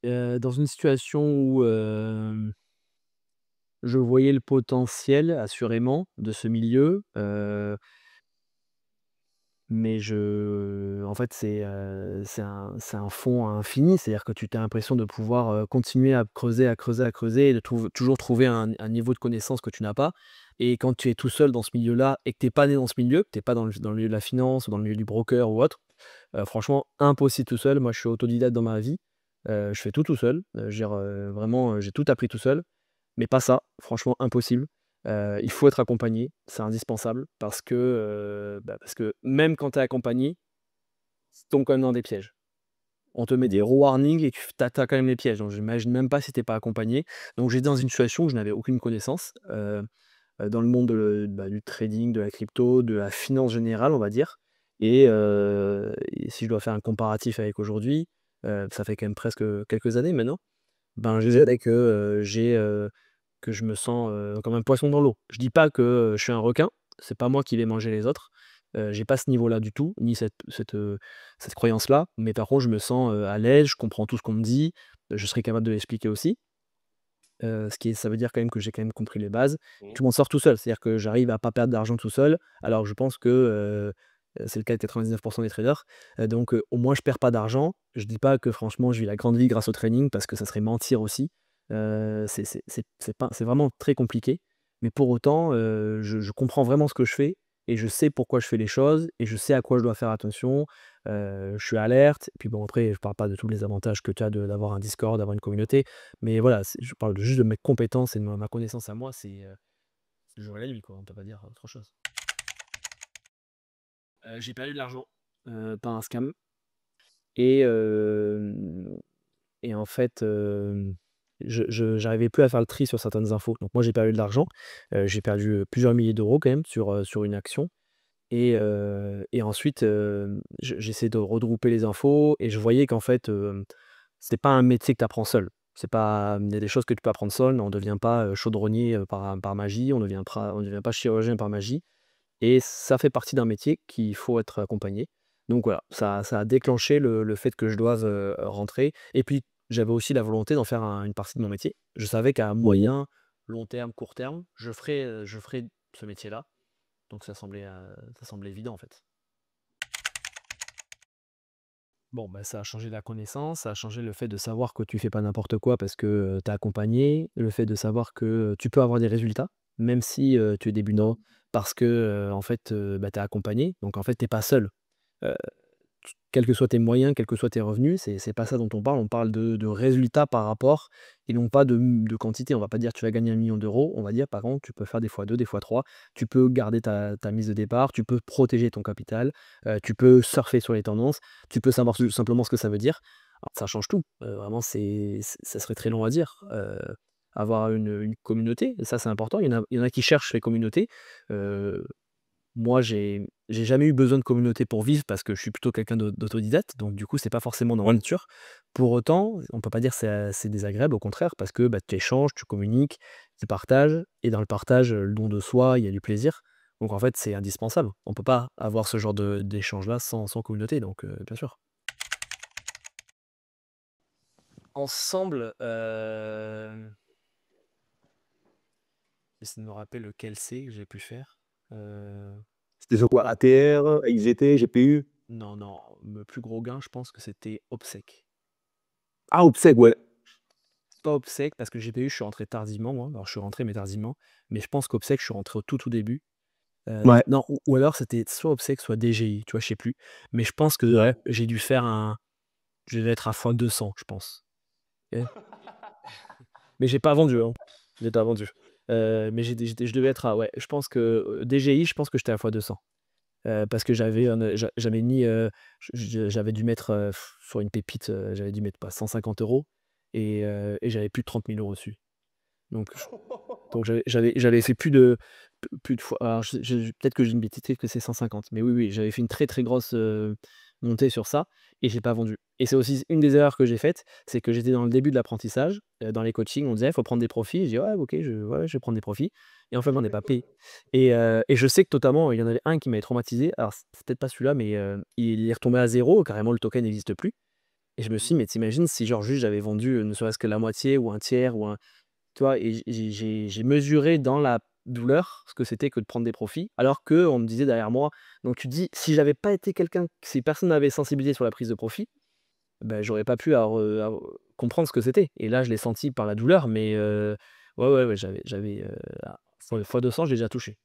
Dans une situation où, je voyais le potentiel assurément de ce milieu, mais en fait, c'est un fond infini. C'est-à-dire que tu as l'impression de pouvoir, continuer à creuser, à creuser, à creuser et de toujours trouver un niveau de connaissance que tu n'as pas. Et quand tu es tout seul dans ce milieu-là et que tu es pas né dans ce milieu, que tu es pas dans le milieu de la finance ou dans le milieu du broker ou autre, franchement impossible tout seul. Moi, je suis autodidacte dans ma vie, je fais tout seul, je veux dire, vraiment, j'ai tout appris tout seul. Mais pas ça, franchement impossible. Il faut être accompagné, c'est indispensable parce que même quand tu es accompagné, tu tombes quand même dans des pièges. On te met des warnings et tu as quand même les pièges, donc j'imagine même pas si tu es pas accompagné. Donc j'étais dans une situation où je n'avais aucune connaissance, dans le monde du trading, de la crypto, de la finance générale, on va dire. Et si je dois faire un comparatif avec aujourd'hui, ça fait quand même presque quelques années maintenant. Ben, je dirais que je me sens, comme un poisson dans l'eau. Je dis pas que, je suis un requin, c'est pas moi qui vais manger les autres, j'ai pas ce niveau-là du tout, ni cette croyance-là, mais par contre je me sens, à l'aise, je comprends tout ce qu'on me dit, je serai capable de l'expliquer aussi, ça veut dire quand même que j'ai quand même compris les bases. Mmh. Je m'en sors tout seul, c'est-à-dire que j'arrive à pas perdre d'argent tout seul, alors je pense que, c'est le cas de 99 des traders, donc au moins je perds pas d'argent. Je dis pas que franchement je vis la grande vie grâce au training parce que ça serait mentir aussi. C'est vraiment très compliqué, mais pour autant, je comprends vraiment ce que je fais et je sais pourquoi je fais les choses et je sais à quoi je dois faire attention. Je suis alerte et puis bon après je parle pas de tous les avantages que tu as d'avoir un Discord, d'avoir une communauté, mais voilà, je parle juste de mes compétences et de ma connaissance à moi, c'est le jour et la nuit quoi, on peut pas dire autre chose. J'ai perdu de l'argent, par un scam et hem et en fait, je j'arrivais plus à faire le tri sur certaines infos. Donc moi j'ai perdu de l'argent, j'ai perdu, plusieurs milliers d'euros quand même sur une action et ensuite, j'essaie de regrouper les infos et je voyais qu'en fait, c'est pas un métier que tu apprends seul. C'est pas il y a des choses que tu peux apprendre seul, on ne devient pas, chaudronnier, par magie, on devient pas chirurgien par magie et ça fait partie d'un métier qu'il faut être accompagné. Donc voilà, ça a déclenché le fait que je doive, rentrer et puis j'avais aussi la volonté d'en faire une partie de mon métier. Je savais qu'à moyen, long terme, court terme, je ferais ce métier-là, donc ça semblait évident en fait. Bon, bah, ça a changé la connaissance, ça a changé le fait de savoir que tu fais pas n'importe quoi parce que, tu es accompagné, le fait de savoir que, tu peux avoir des résultats, même si, tu es débutant parce que, en fait, bah, tu es accompagné, donc en fait, tu es pas seul. Heu, Quels que soient tes moyens, quels que soient tes revenus, c'est pas ça dont on parle de résultats par rapport et non pas de quantité. On va pas dire: «Tu vas gagner 1 000 000 d'euros», on va dire: «Par contre, tu peux faire des fois 2, des fois 3. Tu peux garder ta mise de départ, tu peux protéger ton capital, tu peux surfer sur les tendances, tu peux savoir tout simplement ce que ça veut dire». Alors ça change tout, vraiment ça serait très long à dire, avoir une communauté, ça c'est important. Il y en a qui cherchent les communautés, moi, j'ai jamais eu besoin de communauté pour vivre parce que je suis plutôt quelqu'un d'autodidacte, donc du coup, c'est pas forcément dans ma nature. Pour autant, on peut pas dire que c'est désagréable, au contraire, parce que, bah, tu échanges, tu communiques, tu partages et dans le partage, le don de soi, il y a du plaisir. Donc en fait, c'est indispensable. On peut pas avoir ce genre d'échange-là sans communauté, donc bien sûr. Ensemble, j'essaie de me rappeler lequel c'est que j'ai pu faire. Heu, C'était sur quoi? ATR, XGT, GPU? non, non, le plus gros gain, je pense que c'était Obsec. Ah, Obsèque, ouais. Pas Obsec parce que GPU, je suis rentré tardivement moi. Alors je suis rentré mais tardivement, mais je pense qu'Obsec, je suis rentré au tout début. Ouais. Non ou alors c'était soit Obsec, soit DGI, tu vois? Je sais plus. Mais je pense que Ouais. je devais être à x200 je pense. OK? Mais j'ai pas vendu, hein. J'ai pas vendu. Mais je devais être à ouais, je pense que, DGI, je pense que j'étais à x200. Parce que j'avais mis, j'avais dû mettre, sur une pépite, j'avais dû mettre pas 150 € et j'avais plus de 30 000 € dessus. Donc j'avais fait plus de fois alors peut-être que j'ai une bêtise, peut-être que c'est 150, mais oui, oui, j'avais fait une très, très grosse, montée sur ça et j'ai pas vendu et c'est aussi une des erreurs que j'ai faites, c'est que j'étais dans le début de l'apprentissage, dans les coachings, on disait: «Il faut prendre des profits». Je dis: «Ouais, OK, ouais, je vais prendre des profits» et en fait, j'en ai pas pris et je sais que notamment, il y en avait un qui m'avait traumatisé. Alors c'est peut-être pas celui-là, mais il est retombé à zéro carrément le token n'existe plus et je me suis dit: «Mais tu si genre juste j'avais vendu, ne serait-ce que la moitié ou un tiers ou un» tu vois? Et j'ai mesuré dans la douleur ce que c'était que de prendre des profits, alors qu'on me disait derrière moi donc tu te dis: «Si j'avais pas été quelqu'un si personne m'avait sensibilisé sur la prise de profit, bah, j'aurais pas pu comprendre ce que c'était» et là, je l'ai senti par la douleur, mais ouais, ouais, ouais, fois 200, j'ai déjà touché.